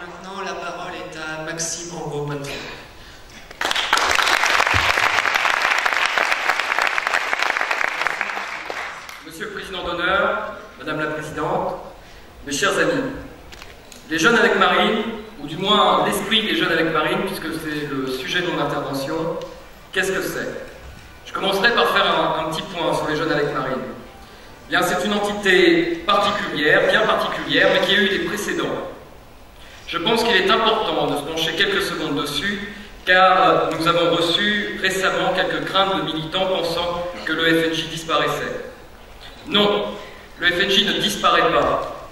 maintenant, la parole est à Maxime Angot-Patron. Monsieur le Président d'honneur, Madame la Présidente, mes chers amis, les jeunes avec Marine, ou du moins l'esprit des jeunes avec Marine, puisque c'est le sujet de mon intervention, qu'est-ce que c'est? Je commencerai par faire un petit point sur les jeunes avec Marine. Bien, c'est une entité particulière, bien particulière, mais qui a eu des précédents. Je pense qu'il est important de se pencher quelques secondes dessus, car nous avons reçu récemment quelques craintes de militants pensant que le FNJ disparaissait. Non, le FNJ ne disparaît pas.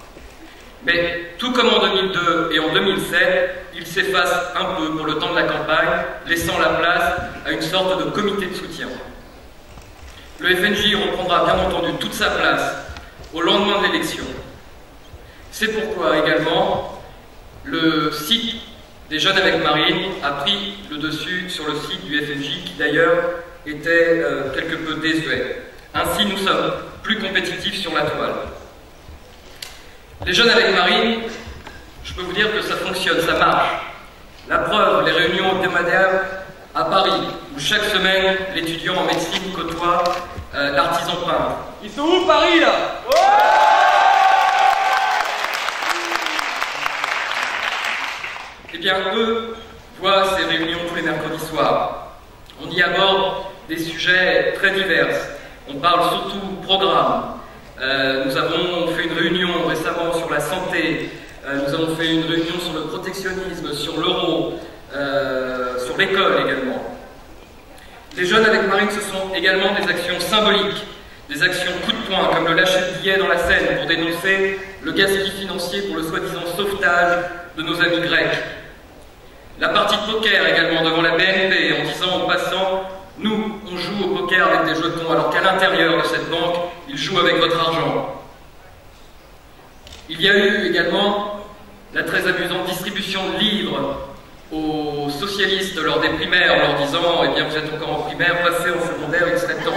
Mais tout comme en 2002 et en 2007, il s'efface un peu pour le temps de la campagne, laissant la place à une sorte de comité de soutien. Le FNJ reprendra bien entendu toute sa place au lendemain de l'élection. C'est pourquoi également le site des jeunes avec Marine a pris le dessus sur le site du FNJ, qui d'ailleurs était quelque peu désuet. Ainsi, nous sommes plus compétitifs sur la toile. Les jeunes avec Marine, je peux vous dire que ça fonctionne, ça marche. La preuve, les réunions hebdomadaires à Paris, où chaque semaine, l'étudiant en médecine côtoie l'artisan peintre. Ils sont où Paris là? Eh bien, eux voient ces réunions tous les mercredis soirs. On y aborde des sujets très divers. On parle surtout programme. Nous avons fait une réunion récemment sur la santé. Nous avons fait une réunion sur le protectionnisme, sur l'euro, sur l'école également. Les jeunes avec Marine, ce sont également des actions symboliques, des actions coup de poing, comme le lâcher de billets dans la Seine pour dénoncer le gaspillage financier pour le soi-disant sauvetage de nos amis grecs. La partie de poker également devant la BNP en disant en passant « Nous, on joue au poker avec des jetons alors qu'à l'intérieur de cette banque, ils jouent avec votre argent. » Il y a eu également la très amusante distribution de livres aux socialistes lors des primaires en leur disant « Eh bien, vous êtes encore en primaire, passez en secondaire, il serait temps. »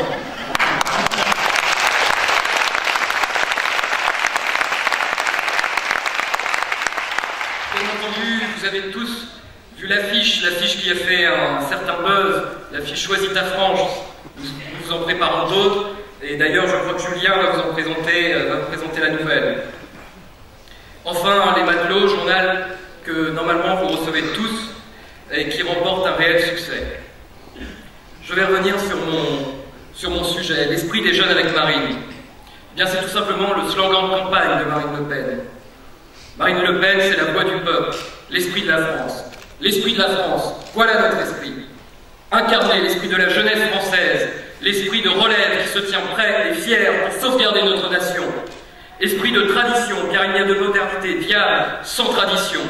Bien entendu, vous avez tous vu l'affiche qui a fait un certain buzz, l'affiche Choisis ta frange. Nous vous en préparons d'autres, et d'ailleurs je crois que Julien va vous présenter la nouvelle. Enfin, les matelots, journal que normalement vous recevez tous et qui remporte un réel succès. Je vais revenir sur mon sujet, l'esprit des jeunes avec Marine. Bien, c'est tout simplement le slogan de campagne de Marine Le Pen. Marine Le Pen, c'est la voix du peuple, l'esprit de la France. L'esprit de la France, voilà notre esprit. Incarner l'esprit de la jeunesse française, l'esprit de relève qui se tient prêt et fier pour sauvegarder notre nation. Esprit de tradition, car il n'y a de modernité viable sans tradition.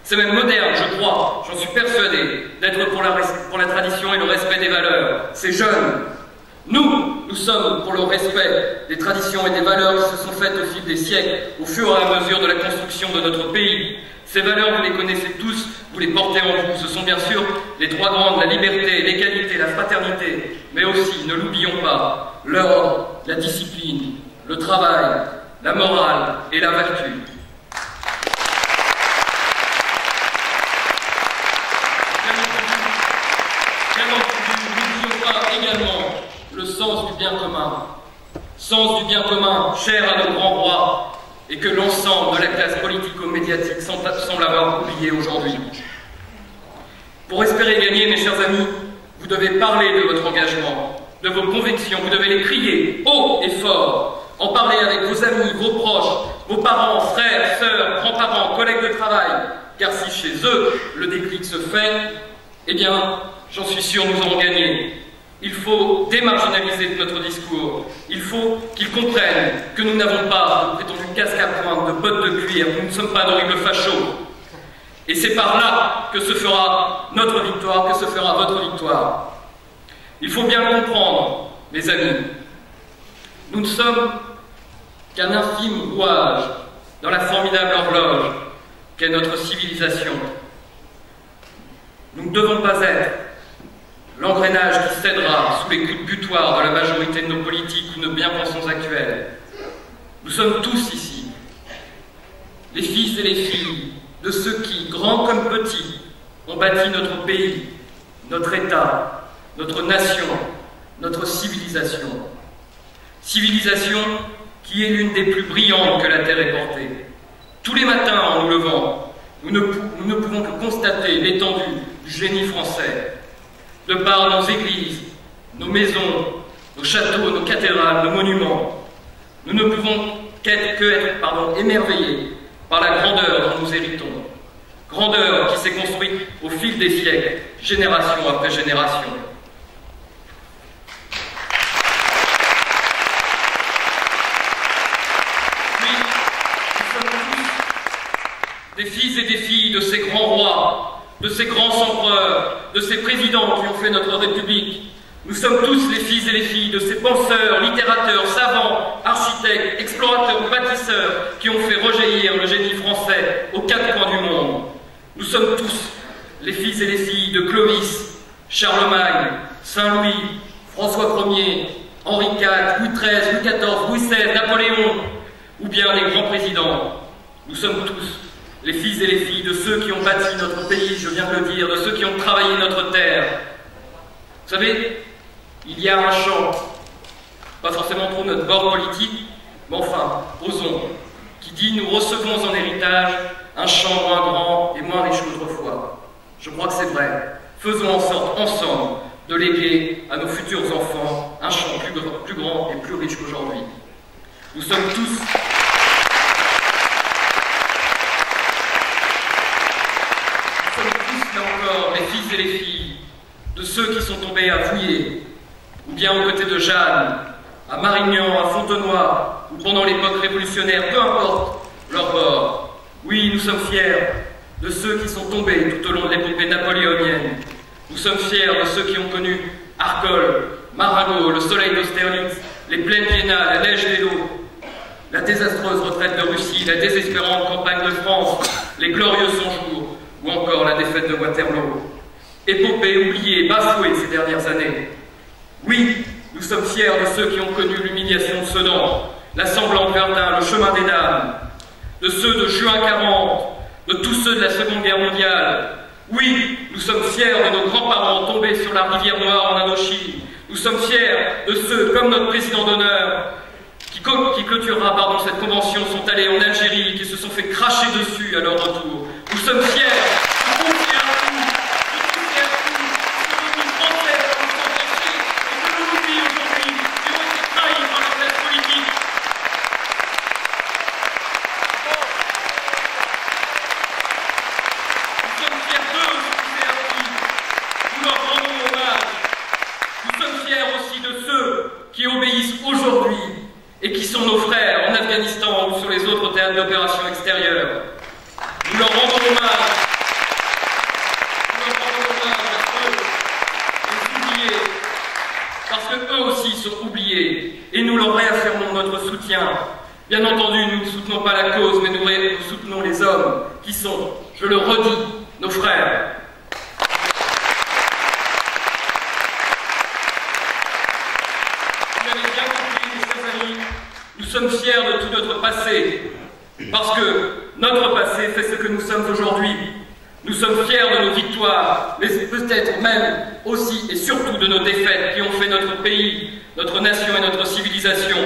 C'est même moderne, je crois, j'en suis persuadé, d'être pour la tradition et le respect des valeurs. C'est jeune. Nous sommes pour le respect des traditions et des valeurs qui se sont faites au fil des siècles, au fur et à mesure de la construction de notre pays. Ces valeurs, vous les connaissez tous, vous les portez en vous. Ce sont bien sûr les trois grandes, la liberté, l'égalité, la fraternité, mais aussi, ne l'oublions pas, l'ordre, la discipline, le travail, la morale et la vertu. Bien entendu, n'oublions pas également le sens du bien commun. Sens du bien commun, cher à nos grands rois, et que l'ensemble de la classe politico-médiatique semble avoir oublié aujourd'hui. Pour espérer gagner, mes chers amis, vous devez parler de votre engagement, de vos convictions, vous devez les crier haut et fort, en parler avec vos amis, vos proches, vos parents, frères, sœurs, grands-parents, collègues de travail, car si chez eux le déclic se fait, eh bien, j'en suis sûr, nous aurons gagné. Il faut démarginaliser notre discours. Il faut qu'ils comprennent que nous n'avons pas de prétendus casques à pointe, de bottes de cuir, nous ne sommes pas d'horribles fachos. Et c'est par là que se fera notre victoire, que se fera votre victoire. Il faut bien le comprendre, mes amis. Nous ne sommes qu'un infime rouage dans la formidable horloge qu'est notre civilisation. Nous ne devons pas être l'engrenage qui cédera sous les coups de butoir de la majorité de nos politiques ou de nos bien-pensants actuels. Nous sommes tous ici, les fils et les filles de ceux qui, grands comme petits, ont bâti notre pays, notre État, notre nation, notre civilisation. Civilisation qui est l'une des plus brillantes que la Terre ait portée. Tous les matins, en nous levant, nous ne pouvons que constater l'étendue du génie français. De par nos églises, nos maisons, nos châteaux, nos cathédrales, nos monuments, nous ne pouvons qu'être émerveillés par la grandeur dont nous héritons. Grandeur qui s'est construite au fil des siècles, génération après génération. Puis, nous sommes tous des fils et des filles de ces grands rois, de ces grands empereurs, de ces présidents qui ont fait notre République. Nous sommes tous les fils et les filles de ces penseurs, littérateurs, savants, architectes, explorateurs ou bâtisseurs qui ont fait rejaillir le génie français aux quatre coins du monde. Nous sommes tous les fils et les filles de Clovis, Charlemagne, Saint-Louis, François Ier, Henri IV, Louis XIII, Louis XIV, Louis XVI, Napoléon, ou bien les grands présidents. Nous sommes tous les fils et les filles de ceux qui ont bâti notre pays, je viens de le dire, de ceux qui ont travaillé notre terre. Vous savez, il y a un chant, pas forcément trop notre bord politique, mais enfin, osons, qui dit « Nous recevons en héritage un champ moins grand et moins riche qu'autrefois ». Je crois que c'est vrai. Faisons en sorte, ensemble, de léguer à nos futurs enfants un champ plus grand et plus riche qu'aujourd'hui. Nous sommes tous... là encore, les fils et les filles de ceux qui sont tombés à Fouillé, ou bien aux côtés de Jeanne, à Marignan, à Fontenoy, ou pendant l'époque révolutionnaire, peu importe leur bord. Oui, nous sommes fiers de ceux qui sont tombés tout au long de l'épopée napoléonienne. Nous sommes fiers de ceux qui ont connu Arcole, Maragot, le soleil d'Austerlitz, les plaines biennales, la neige des Lots, la désastreuse retraite de Russie, la désespérante campagne de France, les glorieux 100 jours, ou encore la défaite de Waterloo. Épopée oubliée, bafouée ces dernières années. Oui, nous sommes fiers de ceux qui ont connu l'humiliation de Sedan, la sanglante Verdun, le chemin des dames, de ceux de juin 40, de tous ceux de la Seconde Guerre mondiale. Oui, nous sommes fiers de nos grands-parents tombés sur la rivière Noire en Indochine. Nous sommes fiers de ceux, comme notre président d'honneur, qui clôturera cette convention, sont allés en Algérie, qui se sont fait cracher dessus à leur retour. Nous sommes fiers de tous et à tous, de tous et à tous, de nos Français qui nous sont cachés et que nous oublions aujourd'hui, qui ont été trahis par la classe politique. Nous sommes fiers d'eux, de tous et à tous. Nous leur rendons hommage. Nous sommes fiers aussi de ceux qui obéissent aujourd'hui et qui sont nos frères en Afghanistan ou sur les autres théâtres d'opérations extérieures. Nous leur rendons hommage. Nous leur rendons hommage à eux, les oubliés, parce qu'eux aussi sont oubliés, et nous leur réaffirmons notre soutien. Bien entendu, nous ne soutenons pas la cause, mais nous soutenons les hommes qui sont, je le redis, nos frères. Nous sommes fiers de tout notre passé, parce que notre passé fait ce que nous sommes aujourd'hui. Nous sommes fiers de nos victoires, mais peut-être même aussi et surtout de nos défaites qui ont fait notre pays, notre nation et notre civilisation.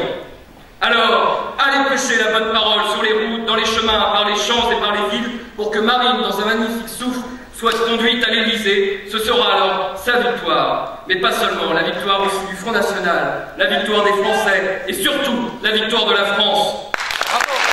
Alors, allez prêcher la bonne parole sur les routes, dans les chemins, par les champs et par les villes, pour que Marine, dans un magnifique souffle, soit conduite à l'Élysée. Ce sera alors sa victoire. Mais pas seulement, la victoire aussi du Front National, la victoire des Français et surtout la victoire de la France. Bravo.